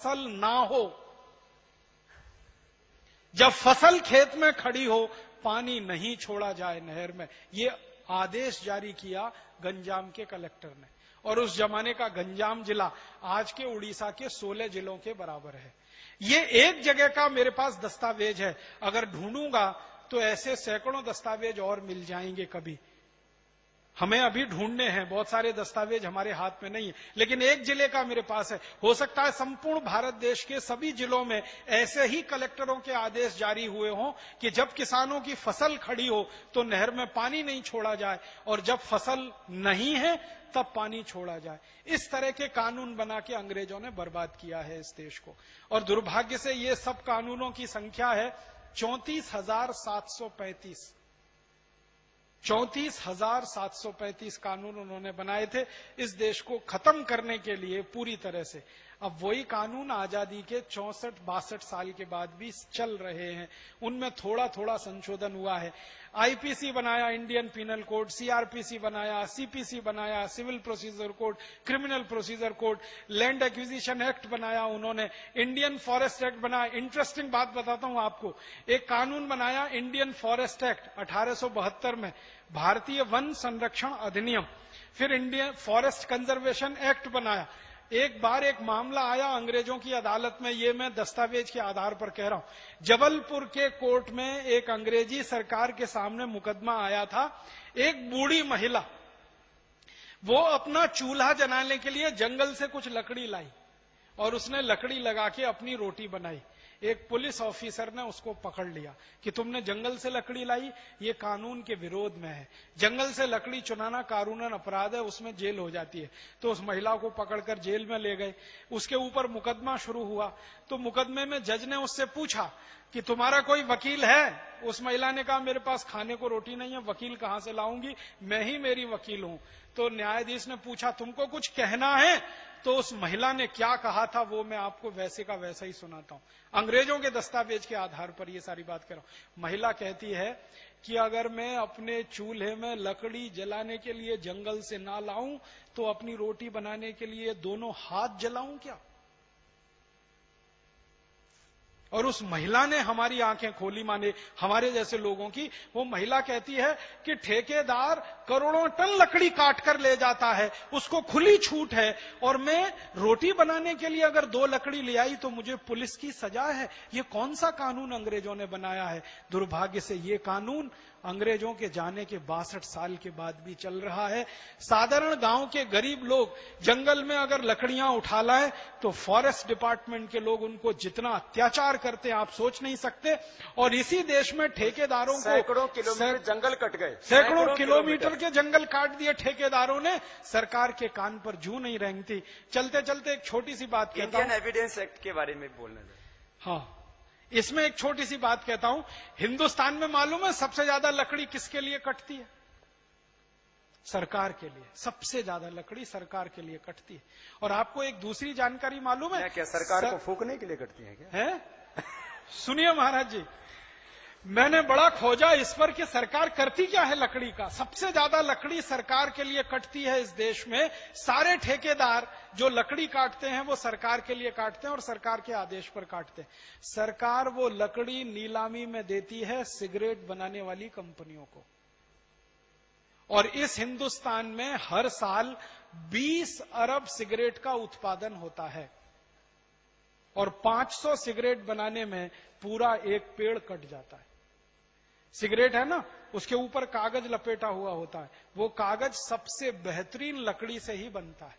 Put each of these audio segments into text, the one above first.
फसल ना हो, जब फसल खेत में खड़ी हो, पानी नहीं छोड़ा जाए नहर में। ये आदेश जारी किया गंजाम के कलेक्टर ने। और उस जमाने का गंजाम जिला आज के उड़ीसा के 16 जिलों के बराबर है। ये एक जगह का मेरे पास दस्तावेज है, अगर ढूंढूंगा तो ऐसे सैकड़ों दस्तावेज और मिल जाएंगे कभी। हमें अभी ढूंढने हैं, बहुत सारे दस्तावेज हमारे हाथ में नहीं है, लेकिन एक जिले का मेरे पास है। हो सकता है संपूर्ण भारत देश के सभी जिलों में ऐसे ही कलेक्टरों के आदेश जारी हुए हों कि जब किसानों की फसल खड़ी हो तो नहर में पानी नहीं छोड़ा जाए, और जब फसल नहीं है तब पानी छोड़ा जाए। इस तरह के कानून बना के अंग्रेजों ने बर्बाद किया है इस देश को। और दुर्भाग्य से ये सब कानूनों की संख्या है 34,735। 34,735 कानून उन्होंने बनाए थे इस देश को खत्म करने के लिए पूरी तरह से। अब वही कानून आजादी के 64-62 साल के बाद भी चल रहे हैं, उनमें थोड़ा थोड़ा संशोधन हुआ है। आईपीसी बनाया, इंडियन पिनल कोड, सीआरपीसी बनाया, सीपीसी बनाया, civil procedure code, criminal procedure code, land acquisition act बनाया उन्होंने, इंडियन फॉरेस्ट एक्ट बनाया। इंटरेस्टिंग बात बताता हूं आपको, एक कानून बनाया इंडियन फॉरेस्ट एक्ट 1872 में, भारतीय वन संरक्षण अधिनियम। फिर इंडियन फॉरेस्ट कंजर्वेशन एक्ट बनाया। एक बार एक मामला आया अंग्रेजों की अदालत में, ये मैं दस्तावेज के आधार पर कह रहा हूं। जबलपुर के कोर्ट में एक अंग्रेजी सरकार के सामने मुकदमा आया था। एक बूढ़ी महिला, वो अपना चूल्हा जलाने के लिए जंगल से कुछ लकड़ी लाई और उसने लकड़ी लगा के अपनी रोटी बनाई। एक पुलिस ऑफिसर ने उसको पकड़ लिया कि तुमने जंगल से लकड़ी लाई, ये कानून के विरोध में है। जंगल से लकड़ी चुराना कानूनन अपराध है, उसमें जेल हो जाती है। तो उस महिला को पकड़कर जेल में ले गए। उसके ऊपर मुकदमा शुरू हुआ। तो मुकदमे में जज ने उससे पूछा कि तुम्हारा कोई वकील है? उस महिला ने कहा मेरे पास खाने को रोटी नहीं है, वकील कहां से लाऊंगी, मैं ही मेरी वकील हूं। तो न्यायाधीश ने पूछा तुमको कुछ कहना है? तो उस महिला ने क्या कहा था वो मैं आपको वैसे का वैसा ही सुनाता हूं। अंग्रेजों के दस्तावेज के आधार पर ये सारी बात कर रहा हूं। महिला कहती है कि अगर मैं अपने चूल्हे में लकड़ी जलाने के लिए जंगल से ना लाऊं तो अपनी रोटी बनाने के लिए दोनों हाथ जलाऊं क्या? और उस महिला ने हमारी आंखें खोली, माने हमारे जैसे लोगों की। वो महिला कहती है कि ठेकेदार करोड़ों टन लकड़ी काट कर ले जाता है, उसको खुली छूट है, और मैं रोटी बनाने के लिए अगर 2 लकड़ी ले आई तो मुझे पुलिस की सजा है। ये कौन सा कानून अंग्रेजों ने बनाया है? दुर्भाग्य से ये कानून अंग्रेजों के जाने के 62 साल के बाद भी चल रहा है। साधारण गांव के गरीब लोग जंगल में अगर लकड़ियां उठा लाए तो फॉरेस्ट डिपार्टमेंट के लोग उनको जितना अत्याचार करते हैं आप सोच नहीं सकते। और इसी देश में ठेकेदारों को सैकड़ों किलोमीटर जंगल कट गए, सैकड़ों किलोमीटर के जंगल काट दिए ठेकेदारों ने। सरकार के कान पर जू नहीं रेंगती। चलते चलते एक छोटी सी बात कहता हूं, इंडियन एविडेंस एक्ट के बारे में बोलना है। हाँ, इसमें एक छोटी सी बात कहता हूं। हिंदुस्तान में मालूम है सबसे ज्यादा लकड़ी किसके लिए कटती है? सरकार के लिए। सबसे ज्यादा लकड़ी सरकार के लिए कटती है। और आपको एक दूसरी जानकारी मालूम है? क्या सरकार को फूकने के लिए कटती है क्या? है? सुनिए महाराज जी, मैंने बड़ा खोजा इस पर कि सरकार करती क्या है लकड़ी का। सबसे ज्यादा लकड़ी सरकार के लिए कटती है इस देश में। सारे ठेकेदार जो लकड़ी काटते हैं वो सरकार के लिए काटते हैं और सरकार के आदेश पर काटते हैं। सरकार वो लकड़ी नीलामी में देती है सिगरेट बनाने वाली कंपनियों को। और इस हिंदुस्तान में हर साल 20 अरब सिगरेट का उत्पादन होता है और 500 सिगरेट बनाने में पूरा एक पेड़ कट जाता है। सिगरेट है ना, उसके ऊपर कागज लपेटा हुआ होता है। वो कागज सबसे बेहतरीन लकड़ी से ही बनता है,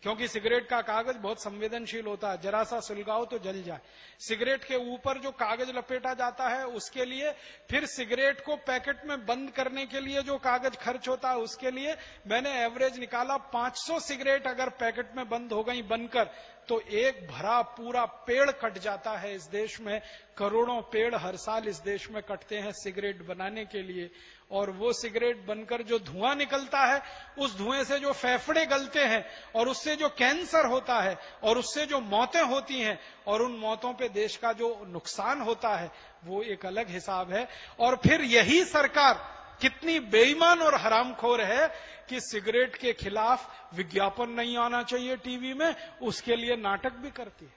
क्योंकि सिगरेट का कागज बहुत संवेदनशील होता है, जरा सा सुलगाओ तो जल जाए। सिगरेट के ऊपर जो कागज लपेटा जाता है उसके लिए, फिर सिगरेट को पैकेट में बंद करने के लिए जो कागज खर्च होता है उसके लिए, मैंने एवरेज निकाला 500 सिगरेट अगर पैकेट में बंद हो गई बनकर तो एक भरा पूरा पेड़ कट जाता है इस देश में। करोड़ों पेड़ हर साल इस देश में कटते हैं सिगरेट बनाने के लिए। और वो सिगरेट बनकर जो धुआं निकलता है, उस धुएं से जो फेफड़े गलते हैं और उससे जो कैंसर होता है और उससे जो मौतें होती हैं और उन मौतों पे देश का जो नुकसान होता है वो एक अलग हिसाब है। और फिर यही सरकार कितनी बेईमान और हरामखोर है कि सिगरेट के खिलाफ विज्ञापन नहीं आना चाहिए टीवी में, उसके लिए नाटक भी करती है।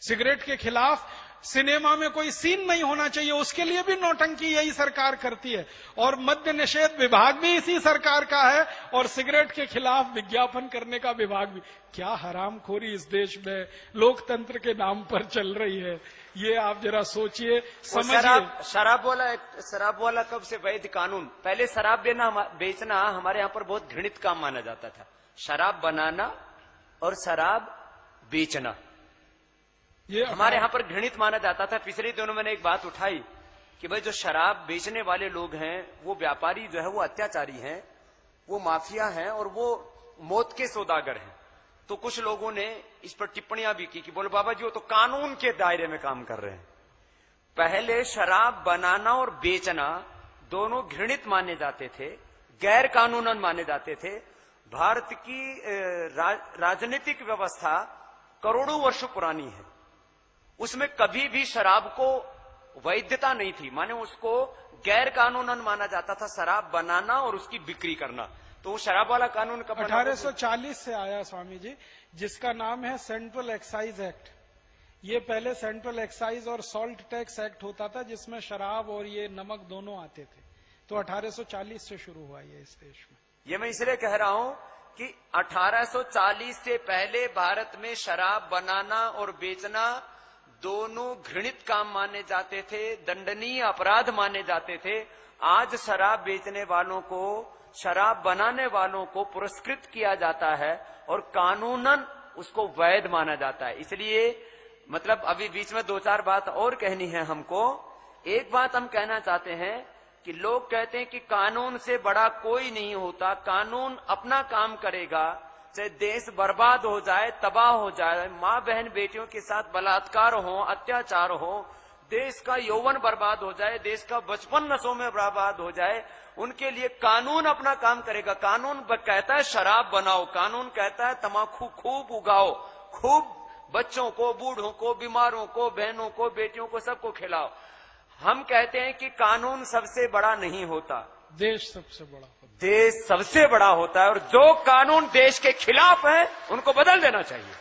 सिगरेट के खिलाफ सिनेमा में कोई सीन नहीं होना चाहिए, उसके लिए भी नौटंकी यही सरकार करती है। और मद्य निषेध विभाग भी इसी सरकार का है और सिगरेट के खिलाफ विज्ञापन करने का विभाग भी। क्या हरामखोरी इस देश में लोकतंत्र के नाम पर चल रही है, ये आप जरा सोचिए, समझिए। शराब वाला कब से वैध कानून? पहले शराब बेचना हमारे यहाँ पर बहुत घृणित काम माना जाता था। शराब बनाना और शराब बेचना ये हमारे यहाँ पर घृणित माना जाता था। पिछले दिनों मैंने एक बात उठाई कि भाई जो शराब बेचने वाले लोग हैं वो व्यापारी जो है वो अत्याचारी हैं, वो माफिया हैं और वो मौत के सौदागर हैं। तो कुछ लोगों ने इस पर टिप्पणियां भी की कि बोले बाबा जी वो तो कानून के दायरे में काम कर रहे हैं। पहले शराब बनाना और बेचना दोनों घृणित माने जाते थे, गैर कानूनन माने जाते थे। भारत की राजनीतिक व्यवस्था करोड़ों वर्षों पुरानी है, उसमें कभी भी शराब को वैधता नहीं थी, माने उसको गैर कानूनन माना जाता था शराब बनाना और उसकी बिक्री करना। तो वो शराब वाला कानून कब 1840 से आया स्वामी जी, जिसका नाम है सेंट्रल एक्साइज एक्ट। ये पहले सेंट्रल एक्साइज और सॉल्ट टैक्स एक्ट होता था जिसमें शराब और ये नमक दोनों आते थे। तो 1840 से शुरू हुआ ये इस देश में। ये मैं इसलिए कह रहा हूं कि 1840 से पहले भारत में शराब बनाना और बेचना दोनों घृणित काम माने जाते थे, दंडनीय अपराध माने जाते थे। आज शराब बेचने वालों को, शराब बनाने वालों को पुरस्कृत किया जाता है और कानूनन उसको वैध माना जाता है। इसलिए मतलब अभी बीच में दो चार बात और कहनी है हमको। एक बात हम कहना चाहते हैं कि लोग कहते हैं कि कानून से बड़ा कोई नहीं होता, कानून अपना काम करेगा, चाहे देश बर्बाद हो जाए, तबाह हो जाए, माँ बहन बेटियों के साथ बलात्कार हो, अत्याचार हो, देश का यौवन बर्बाद हो जाए, देश का बचपन नशों में बर्बाद हो जाए, उनके लिए कानून अपना काम करेगा। कानून कहता है शराब बनाओ, कानून कहता है तम्बाकू खूब उगाओ, खूब बच्चों को, बूढ़ों को, बीमारों को, बहनों को, बेटियों को, सबको खिलाओ। हम कहते हैं कि कानून सबसे बड़ा नहीं होता, देश सबसे बड़ा होता है। देश सबसे बड़ा होता है और जो कानून देश के खिलाफ है उनको बदल देना चाहिए।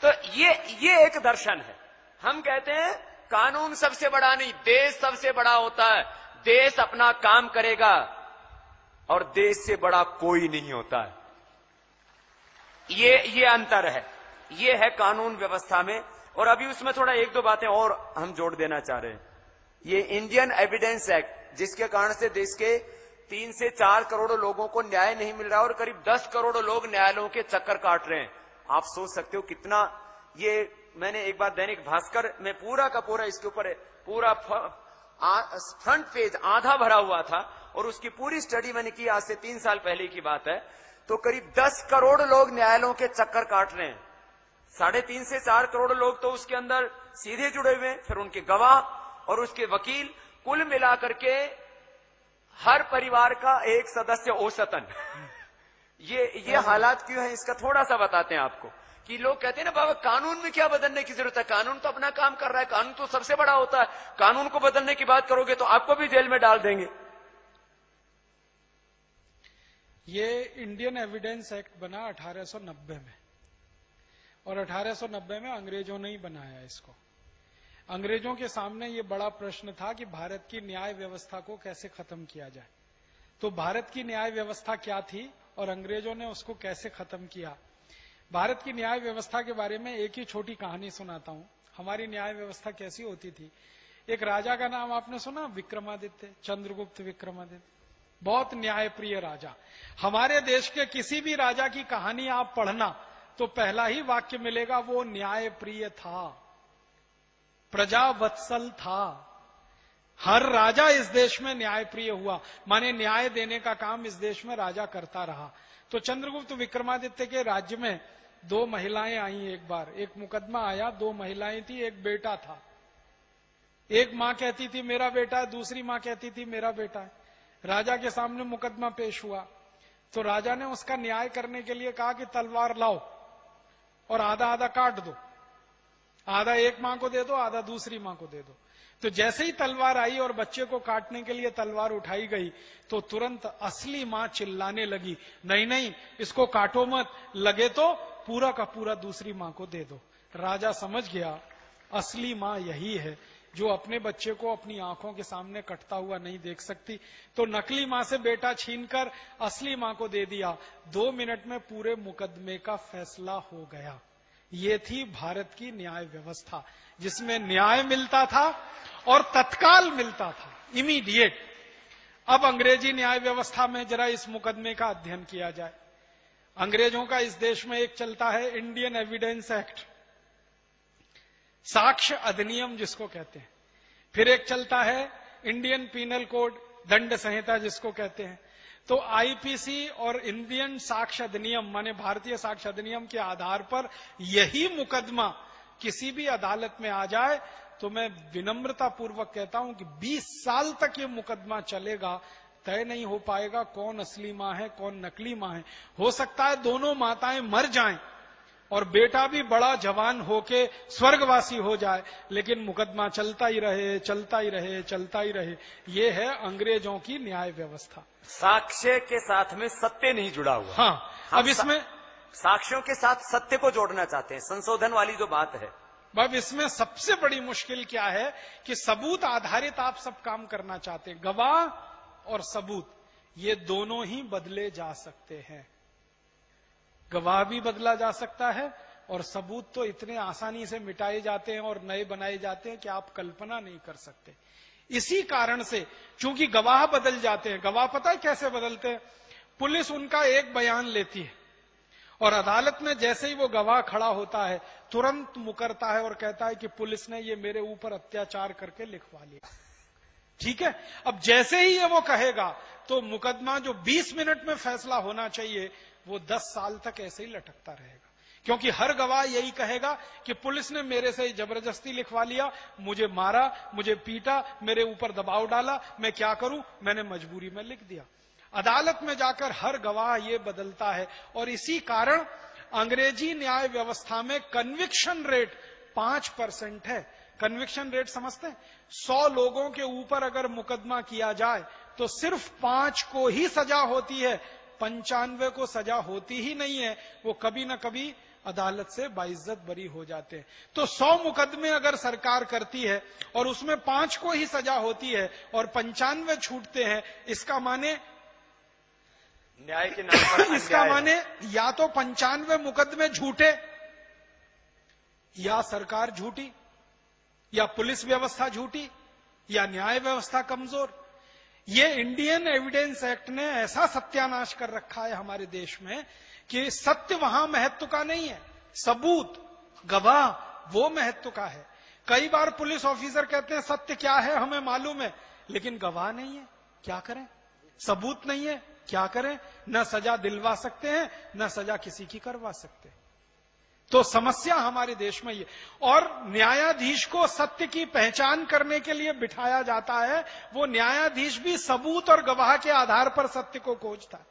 तो ये एक दर्शन है। हम कहते हैं कानून सबसे बड़ा नहीं, देश सबसे बड़ा होता है। देश अपना काम करेगा और देश से बड़ा कोई नहीं होता है। ये अंतर है, ये है कानून व्यवस्था में। और अभी उसमें थोड़ा एक दो बातें और हम जोड़ देना चाह रहे हैं। ये इंडियन एविडेंस एक्ट, जिसके कारण से देश के 3 से 4 करोड़ लोगों को न्याय नहीं मिल रहा और करीब 10 करोड़ लोग न्यायालयों के चक्कर काट रहे हैं। आप सोच सकते हो कितना। ये मैंने एक बार दैनिक भास्कर में पूरा का पूरा इसके ऊपर पूरा फ्रंट पेज आधा भरा हुआ था और उसकी पूरी स्टडी मैंने की, आज से 3 साल पहले की बात है। तो करीब 10 करोड़ लोग न्यायालयों के चक्कर काट रहे हैं। 3.5 से 4 करोड़ लोग तो उसके अंदर सीधे जुड़े हुए हैं, फिर उनके गवाह और उसके वकील, कुल मिलाकर के हर परिवार का एक सदस्य औसतन। ये हालात क्यों है इसका थोड़ा सा बताते हैं आपको। कि लोग कहते हैं ना बाबा कानून में क्या बदलने की जरूरत है, कानून तो अपना काम कर रहा है, कानून तो सबसे बड़ा होता है, कानून को बदलने की बात करोगे तो आपको भी जेल में डाल देंगे। ये इंडियन एविडेंस एक्ट बना 1890 में और 1890 में अंग्रेजों ने ही बनाया इसको। अंग्रेजों के सामने ये बड़ा प्रश्न था कि भारत की न्याय व्यवस्था को कैसे खत्म किया जाए। तो भारत की न्याय व्यवस्था क्या थी और अंग्रेजों ने उसको कैसे खत्म किया। भारत की न्याय व्यवस्था के बारे में एक ही छोटी कहानी सुनाता हूं। हमारी न्याय व्यवस्था कैसी होती थी। एक राजा का नाम आपने सुना, विक्रमादित्य, चंद्रगुप्त विक्रमादित्य, बहुत न्यायप्रिय राजा। हमारे देश के किसी भी राजा की कहानी आप पढ़ना तो पहला ही वाक्य मिलेगा, वो न्यायप्रिय था, प्रजावत्सल था। हर राजा इस देश में न्यायप्रिय हुआ, माने न्याय देने का काम इस देश में राजा करता रहा। तो चंद्रगुप्त विक्रमादित्य के राज्य में 2 महिलाएं आई। एक बार एक मुकदमा आया, 2 महिलाएं थी, एक बेटा था। एक मां कहती थी मेरा बेटा है, दूसरी मां कहती थी मेरा बेटा है। राजा के सामने मुकदमा पेश हुआ तो राजा ने उसका न्याय करने के लिए कहा कि तलवार लाओ और आधा आधा काट दो, आधा एक मां को दे दो, आधा दूसरी मां को दे दो। तो जैसे ही तलवार आई और बच्चे को काटने के लिए तलवार उठाई गई तो तुरंत असली मां चिल्लाने लगी, नहीं नहीं इसको काटो मत, लगे तो पूरा का पूरा दूसरी मां को दे दो। राजा समझ गया असली मां यही है जो अपने बच्चे को अपनी आंखों के सामने कटता हुआ नहीं देख सकती। तो नकली मां से बेटा छीनकर असली मां को दे दिया। 2 मिनट में पूरे मुकदमे का फैसला हो गया। ये थी भारत की न्याय व्यवस्था, जिसमें न्याय मिलता था और तत्काल मिलता था, इमीडिएट। अब अंग्रेजी न्याय व्यवस्था में जरा इस मुकदमे का अध्ययन किया जाए। अंग्रेजों का इस देश में एक चलता है इंडियन एविडेंस एक्ट, साक्ष्य अधिनियम जिसको कहते हैं। फिर एक चलता है इंडियन पीनल कोड, दंड संहिता जिसको कहते हैं। तो आईपीसी और इंडियन साक्ष्य अधिनियम माने भारतीय साक्ष्य अधिनियम के आधार पर यही मुकदमा किसी भी अदालत में आ जाए तो मैं विनम्रता पूर्वक कहता हूं कि 20 साल तक ये मुकदमा चलेगा, तय नहीं हो पाएगा कौन असली मां है कौन नकली मां है। हो सकता है दोनों माताएं मर जाएं और बेटा भी बड़ा जवान होके स्वर्गवासी हो जाए, लेकिन मुकदमा चलता ही रहे चलता ही रहे चलता ही रहे। ये है अंग्रेजों की न्याय व्यवस्था। साक्ष्य के साथ में सत्य नहीं जुड़ा हुआ। हाँ, अब इसमें साक्ष्यों के साथ सत्य को जोड़ना चाहते हैं, संशोधन वाली जो बात है। अब इसमें सबसे बड़ी मुश्किल क्या है कि सबूत आधारित आप सब काम करना चाहते हैं। गवाह और सबूत ये दोनों ही बदले जा सकते हैं। गवाह भी बदला जा सकता है और सबूत तो इतने आसानी से मिटाए जाते हैं और नए बनाए जाते हैं कि आप कल्पना नहीं कर सकते। इसी कारण से चूंकि गवाह बदल जाते हैं, गवाह पता है कैसे बदलते हैं? पुलिस उनका एक बयान लेती है और अदालत में जैसे ही वो गवाह खड़ा होता है तुरंत मुकरता है और कहता है कि पुलिस ने ये मेरे ऊपर अत्याचार करके लिखवा लिया। ठीक है, अब जैसे ही ये वो कहेगा तो मुकदमा जो 20 मिनट में फैसला होना चाहिए वो 10 साल तक ऐसे ही लटकता रहेगा, क्योंकि हर गवाह यही कहेगा कि पुलिस ने मेरे से जबरदस्ती लिखवा लिया, मुझे मारा, मुझे पीटा, मेरे ऊपर दबाव डाला, मैं क्या करूं, मैंने मजबूरी में लिख दिया। अदालत में जाकर हर गवाह ये बदलता है और इसी कारण अंग्रेजी न्याय व्यवस्था में कन्विक्शन रेट 5% है। कन्विक्शन रेट समझते हैं? 100 लोगों के ऊपर अगर मुकदमा किया जाए तो सिर्फ 5 को ही सजा होती है, 95 को सजा होती ही नहीं है। वो कभी ना कभी अदालत से बाइज्जत बरी हो जाते हैं। तो 100 मुकदमे अगर सरकार करती है और उसमें 5 को ही सजा होती है और 95 छूटते हैं, इसका माने न्याय के नाम पर इसका माने या तो 95 मुकदमे झूठे, या सरकार झूठी, या पुलिस व्यवस्था झूठी, या न्याय व्यवस्था कमजोर। ये इंडियन एविडेंस एक्ट ने ऐसा सत्यानाश कर रखा है हमारे देश में कि सत्य वहां महत्व का नहीं है, सबूत गवाह वो महत्व का है। कई बार पुलिस ऑफिसर कहते हैं सत्य क्या है हमें मालूम है, लेकिन गवाह नहीं है, क्या करें? सबूत नहीं है, क्या करें? न सजा दिलवा सकते हैं न सजा किसी की करवा सकते। तो समस्या हमारे देश में ये, और न्यायाधीश को सत्य की पहचान करने के लिए बिठाया जाता है। वो न्यायाधीश भी सबूत और गवाह के आधार पर सत्य को खोजता है।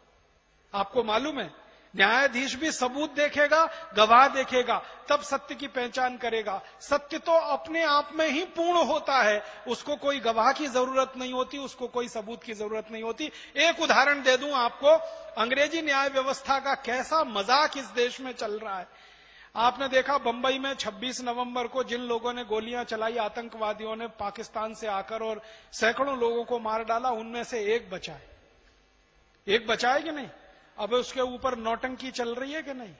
आपको मालूम है, न्यायाधीश भी सबूत देखेगा, गवाह देखेगा, तब सत्य की पहचान करेगा। सत्य तो अपने आप में ही पूर्ण होता है, उसको कोई गवाह की जरूरत नहीं होती, उसको कोई सबूत की जरूरत नहीं होती। एक उदाहरण दे दूं आपको, अंग्रेजी न्याय व्यवस्था का कैसा मजाक इस देश में चल रहा है। आपने देखा बंबई में 26 नवंबर को जिन लोगों ने गोलियां चलाई, आतंकवादियों ने पाकिस्तान से आकर और सैकड़ों लोगों को मार डाला, उनमें से एक बचा है। एक बचा है कि नहीं? अब उसके ऊपर नौटंकी चल रही है कि नहीं?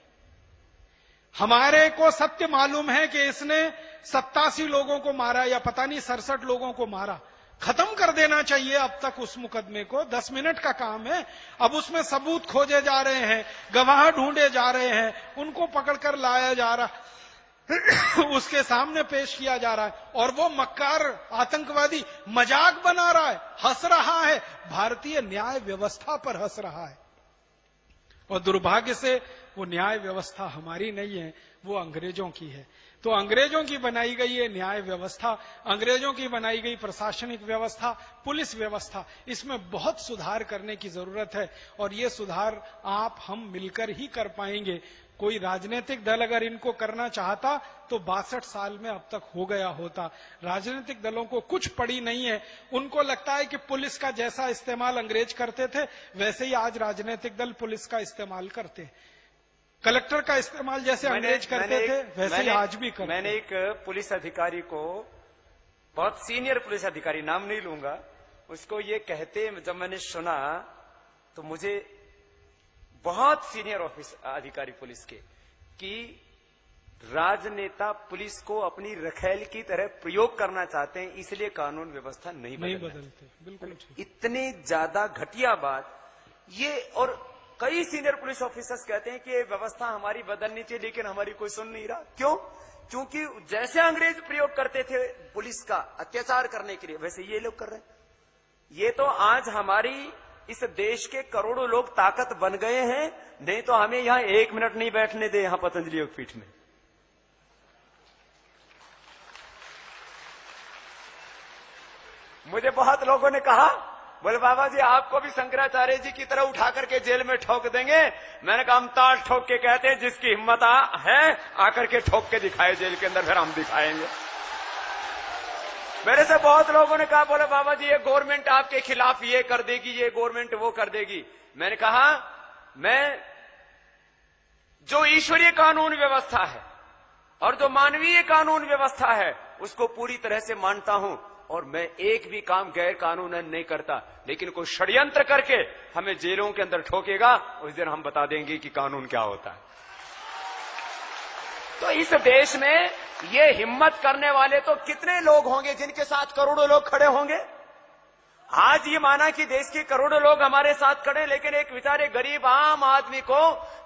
हमारे को सत्य मालूम है कि इसने 87 लोगों को मारा या पता नहीं 67 लोगों को मारा। खत्म कर देना चाहिए अब तक उस मुकदमे को, 10 मिनट का काम है। अब उसमें सबूत खोजे जा रहे हैं, गवाह ढूंढे जा रहे हैं, उनको पकड़कर लाया जा रहा उसके सामने पेश किया जा रहा है, और वो मक्कार आतंकवादी मजाक बना रहा है, हंस रहा है, भारतीय न्याय व्यवस्था पर हंस रहा है। और दुर्भाग्य से वो न्याय व्यवस्था हमारी नहीं है, वो अंग्रेजों की है। तो अंग्रेजों की बनाई गई ये न्याय व्यवस्था, अंग्रेजों की बनाई गई प्रशासनिक व्यवस्था, पुलिस व्यवस्था, इसमें बहुत सुधार करने की जरूरत है। और ये सुधार आप हम मिलकर ही कर पाएंगे। कोई राजनीतिक दल अगर इनको करना चाहता तो 62 साल में अब तक हो गया होता। राजनीतिक दलों को कुछ पड़ी नहीं है। उनको लगता है कि पुलिस का जैसा इस्तेमाल अंग्रेज करते थे वैसे ही आज राजनीतिक दल पुलिस का इस्तेमाल करते हैं। कलेक्टर का इस्तेमाल जैसे अंग्रेज करते थे वैसे ही आज भी करते। मैंने एक पुलिस अधिकारी को, बहुत सीनियर पुलिस अधिकारी, नाम नहीं लूंगा, उसको ये कहते जब मैंने सुना तो मुझे, बहुत सीनियर अधिकारी पुलिस के, कि राजनेता पुलिस को अपनी रखैल की तरह प्रयोग करना चाहते हैं इसलिए कानून व्यवस्था नहीं बदलते। बिल्कुल इतनी ज्यादा घटिया बात ये। और कई सीनियर पुलिस ऑफिसर्स कहते हैं कि ये व्यवस्था हमारी बदलनी चाहिए लेकिन हमारी कोई सुन नहीं रहा। क्यों? क्योंकि जैसे अंग्रेज प्रयोग करते थे पुलिस का अत्याचार करने के लिए वैसे ये लोग कर रहे हैं। ये तो आज हमारी इस देश के करोड़ों लोग ताकत बन गए हैं, नहीं तो हमें यहां 1 मिनट नहीं बैठने दे यहां पतंजलि योगपीठ में। मुझे बहुत लोगों ने कहा, बोले बाबा जी आपको भी शंकराचार्य जी की तरह उठा करके जेल में ठोक देंगे। मैंने कहा हम ताल ठोक के कहते हैं, जिसकी हिम्मत है आकर के ठोक के दिखाए जेल के अंदर, फिर हम दिखाएंगे। मेरे से बहुत लोगों ने कहा, बोले बाबा जी ये गवर्नमेंट आपके खिलाफ ये कर देगी, ये गवर्नमेंट वो कर देगी। मैंने कहा मैं जो ईश्वरीय कानून व्यवस्था है और जो मानवीय कानून व्यवस्था है उसको पूरी तरह से मानता हूं और मैं एक भी काम गैर कानूनन नहीं करता। लेकिन कोई षड्यंत्र करके हमें जेलों के अंदर ठोकेगा, उस दिन हम बता देंगे कि कानून क्या होता है। तो इस देश में ये हिम्मत करने वाले तो कितने लोग होंगे जिनके साथ करोड़ों लोग खड़े होंगे। आज ये माना कि देश के करोड़ों लोग हमारे साथ खड़े, लेकिन एक बेचारे गरीब आम आदमी को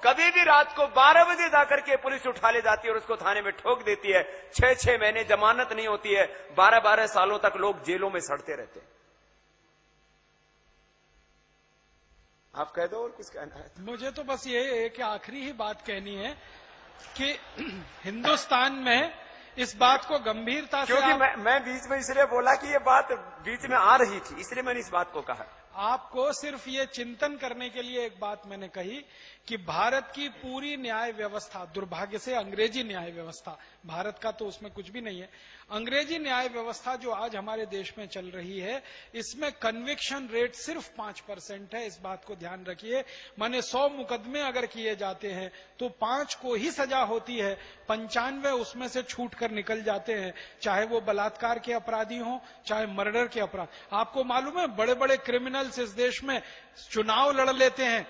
कभी भी रात को 12 बजे जाकर के पुलिस उठा ले जाती है और उसको थाने में ठोक देती है। 6-6 महीने जमानत नहीं होती है, 12-12 सालों तक लोग जेलों में सड़ते रहते हैं। आप कह दो और कुछ कहना है? मुझे तो बस ये एक आखिरी ही बात कहनी है कि हिंदुस्तान में इस बात को गंभीरता से, क्योंकि मैं बीच में इसलिए बोला कि ये बात बीच में आ रही थी, इसलिए मैंने इस बात को कहा। आपको सिर्फ ये चिंतन करने के लिए एक बात मैंने कही कि भारत की पूरी न्याय व्यवस्था, दुर्भाग्य से अंग्रेजी न्याय व्यवस्था, भारत का तो उसमें कुछ भी नहीं है, अंग्रेजी न्याय व्यवस्था जो आज हमारे देश में चल रही है इसमें कन्विक्शन रेट सिर्फ 5% है। इस बात को ध्यान रखिए। माने 100 मुकदमे अगर किए जाते हैं तो 5 को ही सजा होती है, 95 उसमें से छूट कर निकल जाते हैं, चाहे वो बलात्कार के अपराधी हों चाहे मर्डर के अपराध। आपको मालूम है बड़े बड़े क्रिमिनल्स इस देश में चुनाव लड़ लेते हैं,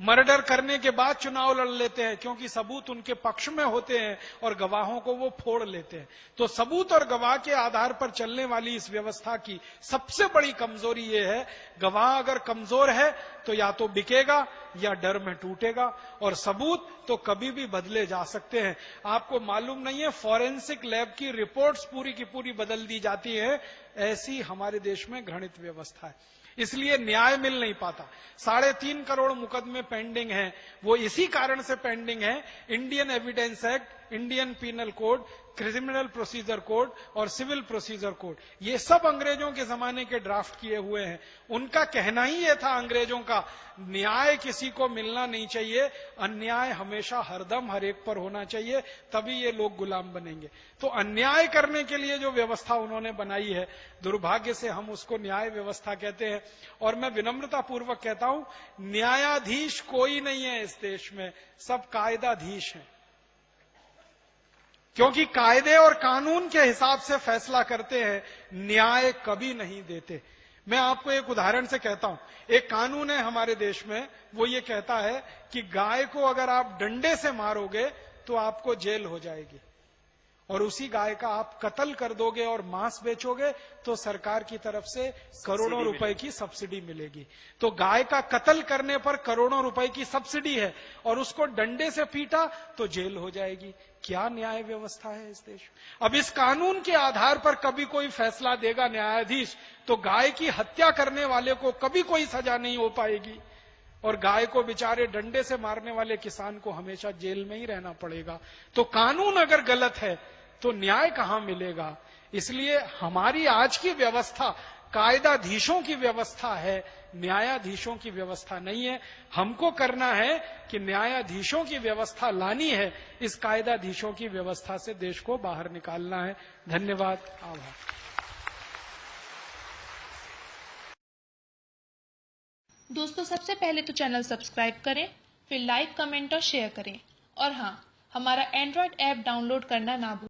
मर्डर करने के बाद चुनाव लड़ लेते हैं क्योंकि सबूत उनके पक्ष में होते हैं और गवाहों को वो फोड़ लेते हैं। तो सबूत और गवाह के आधार पर चलने वाली इस व्यवस्था की सबसे बड़ी कमजोरी ये है, गवाह अगर कमजोर है तो या तो बिकेगा या डर में टूटेगा, और सबूत तो कभी भी बदले जा सकते हैं। आपको मालूम नहीं है फॉरेंसिक लैब की रिपोर्ट्स पूरी की पूरी बदल दी जाती है। ऐसी हमारे देश में घृणित व्यवस्था है, इसलिए न्याय मिल नहीं पाता। 3.5 करोड़ मुकदमे पेंडिंग हैं, वो इसी कारण से पेंडिंग है। Indian evidence act, Indian penal code, criminal procedure code और सिविल प्रोसीजर कोड, ये सब अंग्रेजों के जमाने के ड्राफ्ट किए हुए हैं। उनका कहना ही ये था अंग्रेजों का, न्याय किसी को मिलना नहीं चाहिए, अन्याय हमेशा हरदम हर एक पर होना चाहिए, तभी ये लोग गुलाम बनेंगे। तो अन्याय करने के लिए जो व्यवस्था उन्होंने बनाई है, दुर्भाग्य से हम उसको न्याय व्यवस्था कहते हैं। और मैं विनम्रता पूर्वक कहता हूं, न्यायाधीश कोई नहीं है इस देश में, सब कायदाधीश हैं, क्योंकि कायदे और कानून के हिसाब से फैसला करते हैं, न्याय कभी नहीं देते। मैं आपको एक उदाहरण से कहता हूं, एक कानून है हमारे देश में, वो ये कहता है कि गाय को अगर आप डंडे से मारोगे तो आपको जेल हो जाएगी, और उसी गाय का आप कत्ल कर दोगे और मांस बेचोगे तो सरकार की तरफ से करोड़ों रुपए की सब्सिडी मिलेगी। तो गाय का कत्ल करने पर करोड़ों रुपए की सब्सिडी है और उसको डंडे से पीटा तो जेल हो जाएगी। क्या न्याय व्यवस्था है इस देश में? अब इस कानून के आधार पर कभी कोई फैसला देगा न्यायाधीश तो गाय की हत्या करने वाले को कभी कोई सजा नहीं हो पाएगी, और गाय को बेचारे डंडे से मारने वाले किसान को हमेशा जेल में ही रहना पड़ेगा। तो कानून अगर गलत है तो न्याय कहां मिलेगा? इसलिए हमारी आज की व्यवस्था कायदाधीशों की व्यवस्था है, न्यायाधीशों की व्यवस्था नहीं है। हमको करना है कि न्यायाधीशों की व्यवस्था लानी है, इस कायदाधीशों की व्यवस्था से देश को बाहर निकालना है। धन्यवाद, आभार। दोस्तों, सबसे पहले तो चैनल सब्सक्राइब करें, फिर लाइक, कमेंट और शेयर करें। और हाँ, हमारा एंड्रॉयड ऐप डाउनलोड करना ना भूलें।